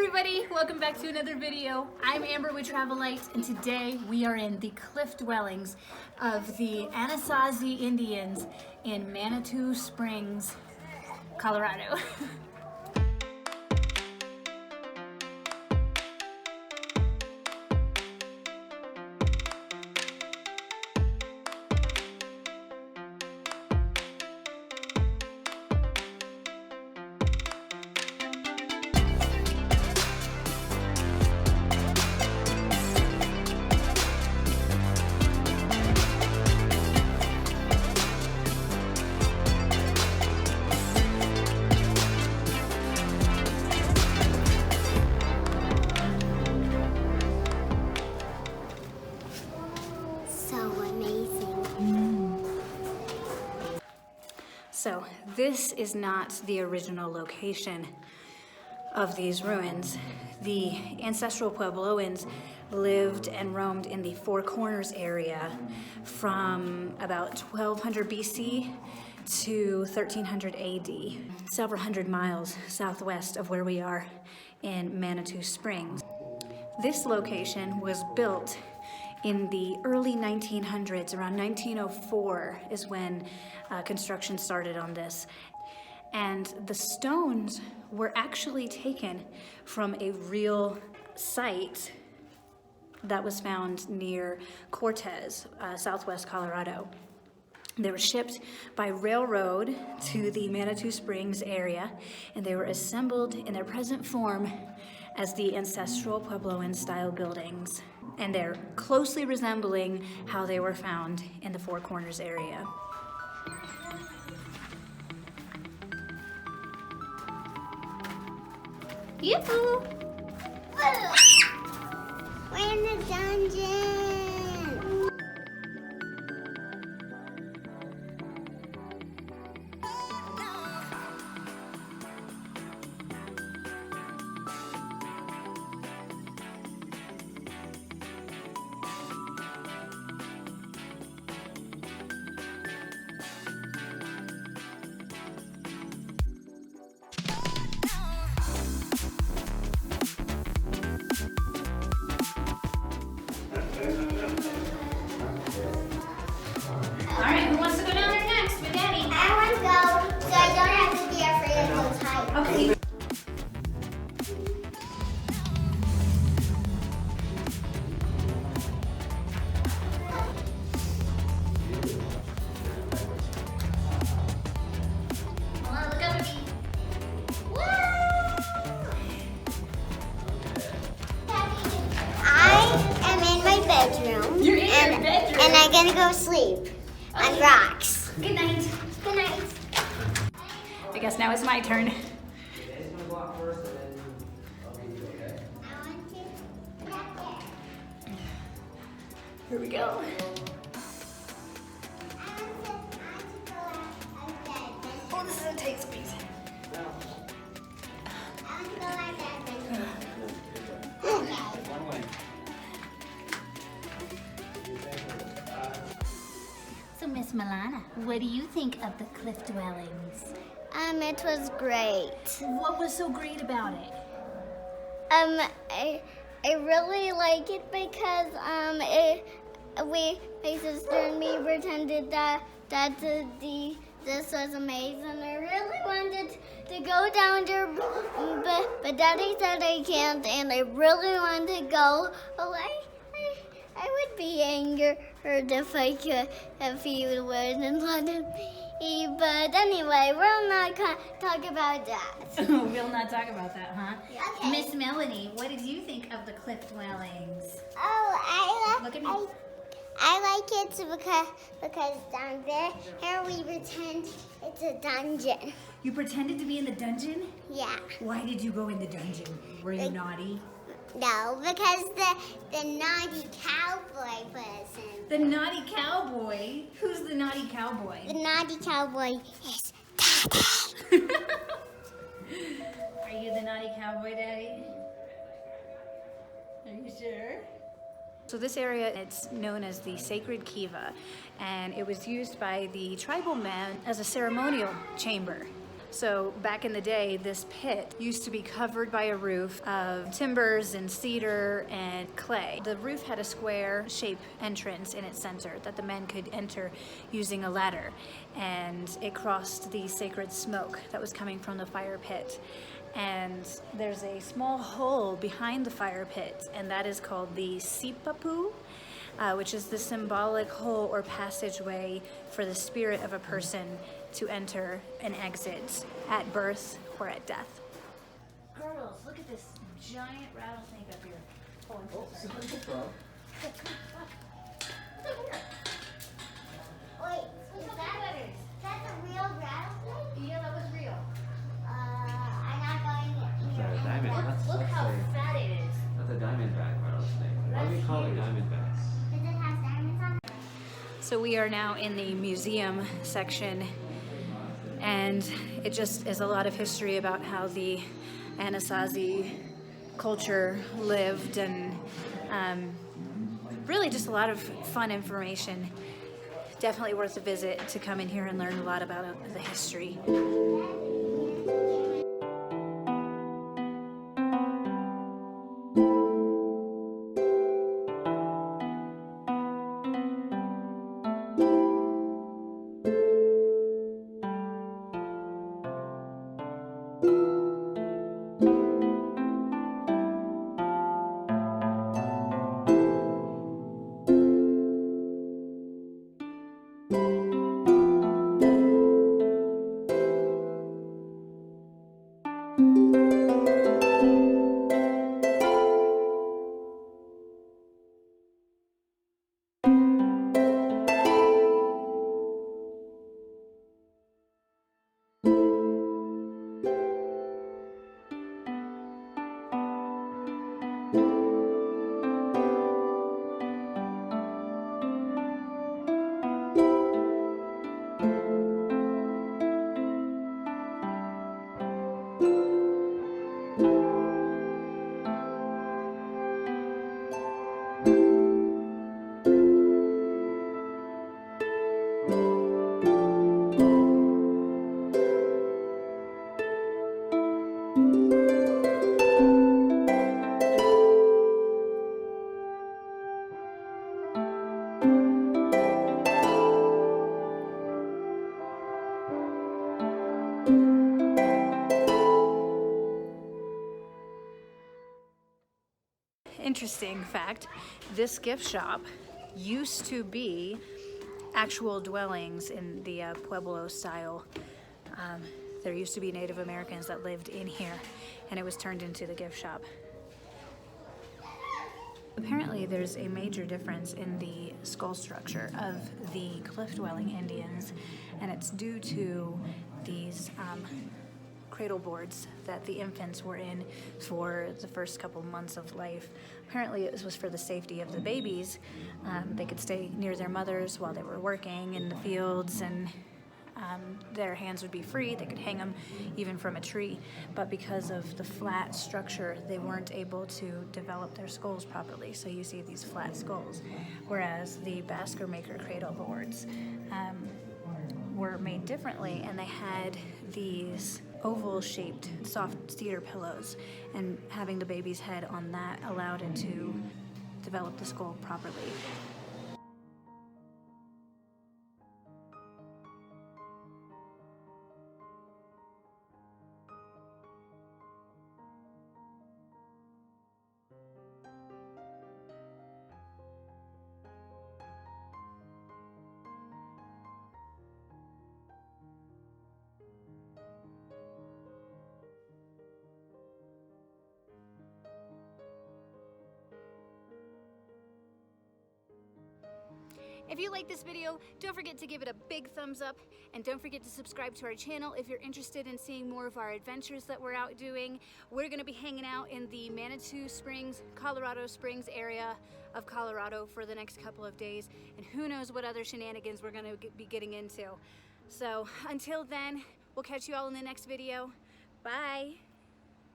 everybody, welcome back to another video. I'm Amber with Travelite, and today we are in the cliff dwellings of the Anasazi Indians in Manitou Springs, Colorado. So this is not the original location of these ruins. The ancestral Puebloans lived and roamed in the Four Corners area from about 1200 BC to 1300 AD, several hundred miles southwest of where we are in Manitou Springs. This location was built in the early 1900s, around 1904 is when construction started on this. And the stones were actually taken from a real site that was found near Cortez, southwest Colorado. They were shipped by railroad to the Manitou Springs area, and they were assembled in their present form as the ancestral Puebloan style buildings. And they're closely resembling how they were found in the Four Corners area. Yoo-hoo! We're in the dungeon! Alright, who wants to go down there next with Daddy? I want to go, so I don't have to be afraid of those heights. Okay. Come on, look up at me. I am in my bedroom. You're in your bedroom? And I'm gonna go sleep on rocks. Good night. Good night. I guess now it's my turn. Here we go. Oh, this is a tight squeeze. So, Miss Milana, what do you think of the cliff dwellings? It was great. What was so great about it? I really like it because my sister and me pretended that this was amazing. I really wanted to go down there, but Daddy said I can't, and I really want to go. Oh, I would be angered if he wouldn't let me. But anyway, we'll not talk about that. We'll not talk about that, huh? Okay. Miss Melanie, what did you think of the cliff dwellings? Oh, Look at me. I like it because down there, here we pretend it's a dungeon. You pretended to be in the dungeon? Yeah. Why did you go in the dungeon? Were you naughty? No, because the naughty cowboy person. The naughty cowboy? Who's the naughty cowboy? The naughty cowboy is Daddy. Are you the naughty cowboy, Daddy? Are you sure? So this area, it's known as the Sacred Kiva, and it was used by the tribal men as a ceremonial chamber. So back in the day, this pit used to be covered by a roof of timbers and cedar and clay. The roof had a square shape entrance in its center that the men could enter using a ladder, and it crossed the sacred smoke that was coming from the fire pit. And there's a small hole behind the fire pit, and that is called the sipapu, which is the symbolic hole or passageway for the spirit of a person to enter and exit at birth or at death. Girls, look at this giant rattlesnake up here. Oh, Wait, is that a real rattlesnake? Yeah, that was real. I'm not going near it. Diamond. Look how fat it is. That's a diamondback rattlesnake. Why do we call it diamondbacks? Because it has diamonds on it. So we are now in the museum section, and it just is a lot of history about how the Anasazi culture lived, and really just a lot of fun information. Definitely worth a visit to come in here and learn a lot about the history. Interesting fact, this gift shop used to be actual dwellings in the Pueblo style. There used to be Native Americans that lived in here, and it was turned into the gift shop. Apparently there's a major difference in the skull structure of the cliff-dwelling Indians, and it's due to these cradle boards that the infants were in for the first couple months of life. Apparently it was for the safety of the babies. They could stay near their mothers while they were working in the fields, and their hands would be free. They could hang them even from a tree, but because of the flat structure, they weren't able to develop their skulls properly. So you see these flat skulls, whereas the Basker Maker cradle boards were made differently, and they had these oval-shaped soft cedar pillows, and having the baby's head on that allowed it to develop the skull properly. If you like this video, don't forget to give it a big thumbs up, and don't forget to subscribe to our channel if you're interested in seeing more of our adventures that we're out doing. We're going to be hanging out in the Manitou Springs, Colorado Springs area of Colorado for the next couple of days, and who knows what other shenanigans we're going to be getting into. So until then, we'll catch you all in the next video. Bye!